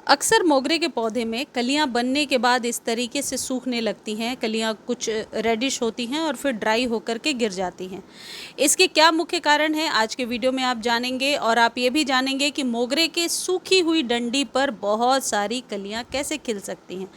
अक्सर मोगरे के पौधे में कलियां बनने के बाद इस तरीके से सूखने लगती हैं, कलियां कुछ रेडिश होती हैं और फिर ड्राई होकर के गिर जाती हैं। इसके क्या मुख्य कारण हैं आज के वीडियो में आप जानेंगे, और आप ये भी जानेंगे कि मोगरे के सूखी हुई डंडी पर बहुत सारी कलियां कैसे खिल सकती हैं।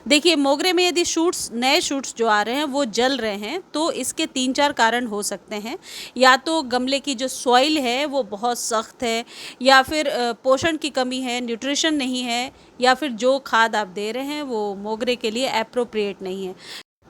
देखिए, मोगरे में यदि शूट्स, नए शूट्स जो आ रहे हैं वो जल रहे हैं, तो इसके 3-4 कारण हो सकते हैं। या तो गमले की जो सॉइल है वो बहुत सख्त है, या फिर पोषण की कमी है, न्यूट्रिशन नहीं है, या फिर जो खाद आप दे रहे हैं वो मोगरे के लिए एप्रोप्रिएट नहीं है।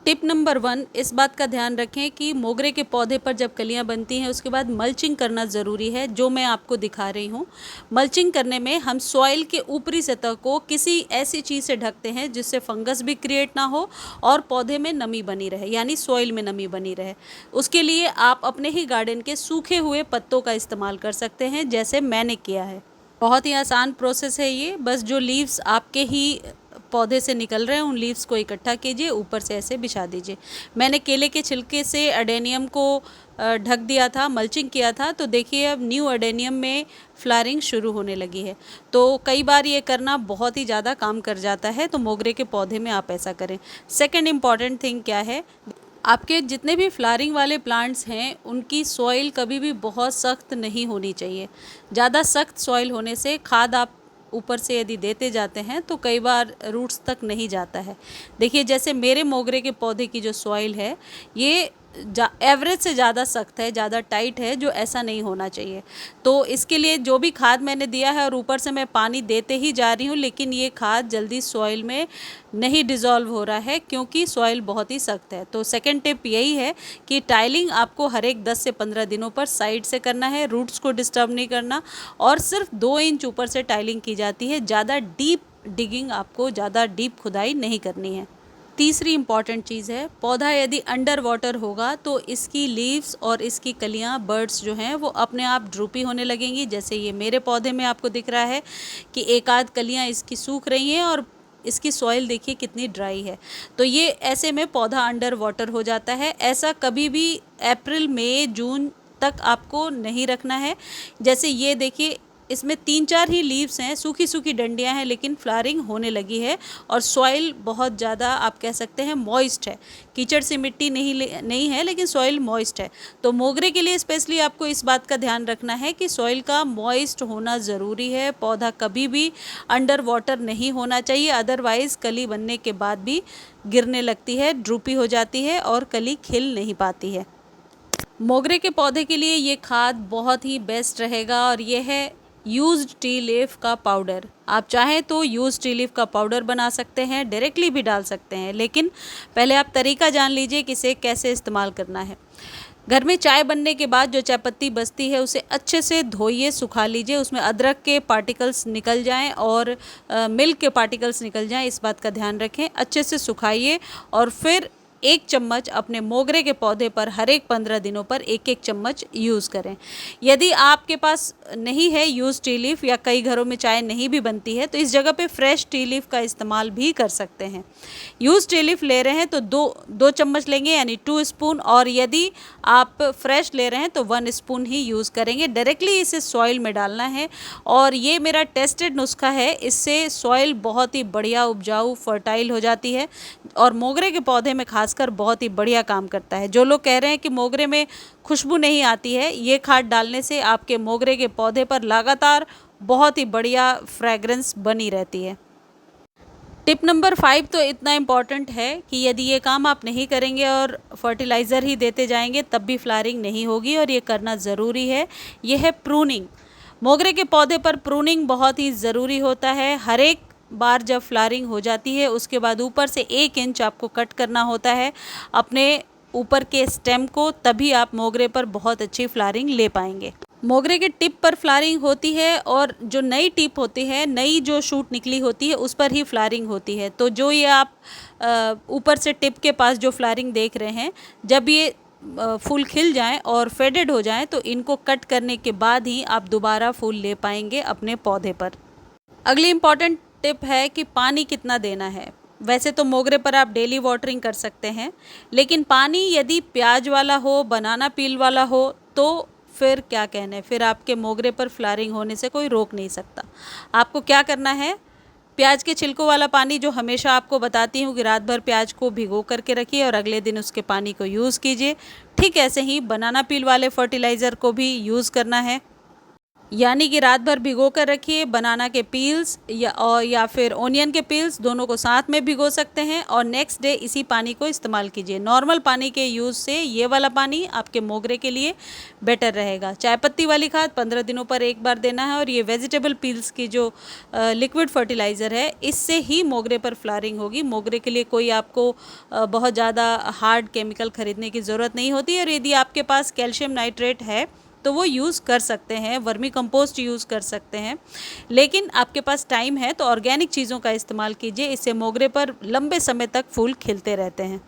टिप नंबर 1, इस बात का ध्यान रखें कि मोगरे के पौधे पर जब कलियां बनती हैं उसके बाद मल्चिंग करना ज़रूरी है, जो मैं आपको दिखा रही हूँ। मल्चिंग करने में हम सॉइल के ऊपरी सतह को किसी ऐसी चीज़ से ढकते हैं जिससे फंगस भी क्रिएट ना हो और पौधे में नमी बनी रहे, यानी सॉइल में नमी बनी रहे। उसके लिए आप अपने ही गार्डन के सूखे हुए पत्तों का इस्तेमाल कर सकते हैं, जैसे मैंने किया है। बहुत ही आसान प्रोसेस है ये। बस जो लीव्स आपके ही पौधे से निकल रहे हैं उन लीव्स को इकट्ठा कीजिए, ऊपर से ऐसे बिछा दीजिए। मैंने केले के छिलके से एडेनियम को ढक दिया था, मल्चिंग किया था, तो देखिए अब न्यू एडेनियम में फ्लावरिंग शुरू होने लगी है। तो कई बार ये करना बहुत ही ज़्यादा काम कर जाता है, तो मोगरे के पौधे में आप ऐसा करें। सेकंड इम्पॉर्टेंट थिंग क्या है, आपके जितने भी फ्लावरिंग वाले प्लांट्स हैं उनकी सॉइल कभी भी बहुत सख्त नहीं होनी चाहिए। ज़्यादा सख्त सॉइल होने से खाद आप ऊपर से यदि देते जाते हैं तो कई बार रूट्स तक नहीं जाता है। देखिए, जैसे मेरे मोगरे के पौधे की जो सॉइल है ये एवरेज से ज़्यादा सख्त है, ज़्यादा टाइट है, जो ऐसा नहीं होना चाहिए। तो इसके लिए जो भी खाद मैंने दिया है, और ऊपर से मैं पानी देते ही जा रही हूँ, लेकिन ये खाद जल्दी सॉइल में नहीं डिज़ोल्व हो रहा है क्योंकि सॉइल बहुत ही सख्त है। तो सेकंड टिप यही है कि टाइलिंग आपको हर एक 10 से 15 दिनों पर साइड से करना है, रूट्स को डिस्टर्ब नहीं करना, और सिर्फ 2 इंच ऊपर से टाइलिंग की जाती है। ज़्यादा डीप डिगिंग, आपको ज़्यादा डीप खुदाई नहीं करनी है। तीसरी इम्पॉर्टेंट चीज़ है, पौधा यदि अंडर वाटर होगा तो इसकी लीव्स और इसकी कलियां, बर्ड्स जो हैं वो अपने आप ड्रूपी होने लगेंगी। जैसे ये मेरे पौधे में आपको दिख रहा है कि एक आध कलियां इसकी सूख रही हैं और इसकी सॉइल देखिए कितनी ड्राई है। तो ये ऐसे में पौधा अंडर वाटर हो जाता है। ऐसा कभी भी अप्रैल, मई, जून तक आपको नहीं रखना है। जैसे ये देखिए, इसमें 3-4 ही लीव्स हैं, सूखी सूखी डंडियां हैं, लेकिन फ्लावरिंग होने लगी है और सॉइल बहुत ज़्यादा, आप कह सकते हैं, मॉइस्ट है। कीचड़ सी मिट्टी नहीं है, लेकिन सॉइल मॉइस्ट है। तो मोगरे के लिए स्पेशली आपको इस बात का ध्यान रखना है कि सॉइल का मॉइस्ट होना ज़रूरी है। पौधा कभी भी अंडर वाटर नहीं होना चाहिए, अदरवाइज़ कली बनने के बाद भी गिरने लगती है, ड्रूपी हो जाती है और कली खिल नहीं पाती है। मोगरे के पौधे के लिए ये खाद बहुत ही बेस्ट रहेगा, और ये है यूज्ड टी लीफ का पाउडर। आप चाहें तो यूज्ड टी लीफ का पाउडर बना सकते हैं, डायरेक्टली भी डाल सकते हैं, लेकिन पहले आप तरीका जान लीजिए कि इसे कैसे इस्तेमाल करना है। घर में चाय बनने के बाद जो चाय पत्ती बचती है उसे अच्छे से धोइए, सुखा लीजिए, उसमें अदरक के पार्टिकल्स निकल जाएं और मिल्क के पार्टिकल्स निकल जाएं, इस बात का ध्यान रखें। अच्छे से सुखाइए और फिर 1 चम्मच अपने मोगरे के पौधे पर हर एक 15 दिनों पर 1-1 चम्मच यूज़ करें। यदि आपके पास नहीं है यूज़ टी लीफ, या कई घरों में चाय नहीं भी बनती है, तो इस जगह पे फ्रेश टी लीफ का इस्तेमाल भी कर सकते हैं। यूज़ टी लीफ ले रहे हैं तो 2 चम्मच लेंगे, यानी 2 स्पून, और यदि आप फ्रेश ले रहे हैं तो 1 स्पून ही यूज़ करेंगे। डायरेक्टली इसे सॉइल में डालना है, और ये मेरा टेस्टेड नुस्खा है। इससे सॉइल बहुत ही बढ़िया उपजाऊ, फर्टाइल हो जाती है, और मोगरे के पौधे में खासकर बहुत ही बढ़िया काम करता है। जो लोग कह रहे हैं कि मोगरे में खुशबू नहीं आती है, ये खाद डालने से आपके मोगरे के पौधे पर लगातार बहुत ही बढ़िया फ्रेगरेंस बनी रहती है। टिप नंबर 5 तो इतना इम्पॉर्टेंट है कि यदि ये काम आप नहीं करेंगे और फर्टिलाइज़र ही देते जाएंगे तब भी फ्लावरिंग नहीं होगी, और ये करना ज़रूरी है। ये है प्रूनिंग। मोगरे के पौधे पर प्रूनिंग बहुत ही ज़रूरी होता है। हर एक बार जब फ्लावरिंग हो जाती है उसके बाद ऊपर से 1 इंच आपको कट करना होता है अपने ऊपर के स्टेम को, तभी आप मोगरे पर बहुत अच्छी फ्लावरिंग ले पाएंगे। मोगरे के टिप पर फ्लावरिंग होती है, और जो नई टिप होती है, नई जो शूट निकली होती है, उस पर ही फ्लावरिंग होती है। तो जो ये आप ऊपर से टिप के पास जो फ्लावरिंग देख रहे हैं, जब ये फूल खिल जाएं और फेडेड हो जाएं तो इनको कट करने के बाद ही आप दोबारा फूल ले पाएंगे अपने पौधे पर। अगली इम्पॉर्टेंट टिप है कि पानी कितना देना है। वैसे तो मोगरे पर आप डेली वाटरिंग कर सकते हैं, लेकिन पानी यदि प्याज वाला हो, बनाना पील वाला हो, तो फिर क्या कहने, फिर आपके मोगरे पर फ्लावरिंग होने से कोई रोक नहीं सकता। आपको क्या करना है, प्याज के छिलकों वाला पानी जो हमेशा आपको बताती हूँ कि रात भर प्याज को भिगो करके रखिए और अगले दिन उसके पानी को यूज़ कीजिए। ठीक ऐसे ही बनाना पील वाले फर्टिलाइज़र को भी यूज़ करना है, यानी कि रात भर भिगो कर रखिए। बनाना के पील्स या फिर ओनियन के पील्स दोनों को साथ में भिगो सकते हैं और नेक्स्ट डे इसी पानी को इस्तेमाल कीजिए। नॉर्मल पानी के यूज़ से ये वाला पानी आपके मोगरे के लिए बेटर रहेगा। चाय पत्ती वाली खाद 15 दिनों पर एक बार देना है और ये वेजिटेबल पील्स की जो लिक्विड फर्टिलाइज़र है इससे ही मोगरे पर फ्लावरिंग होगी। मोगरे के लिए कोई आपको बहुत ज़्यादा हार्ड केमिकल खरीदने की ज़रूरत नहीं होती। और यदि आपके पास कैल्शियम नाइट्रेट है तो वो यूज़ कर सकते हैं, वर्मी कंपोस्ट यूज़ कर सकते हैं, लेकिन आपके पास टाइम है तो ऑर्गेनिक चीज़ों का इस्तेमाल कीजिए। इससे मोगरे पर लंबे समय तक फूल खिलते रहते हैं।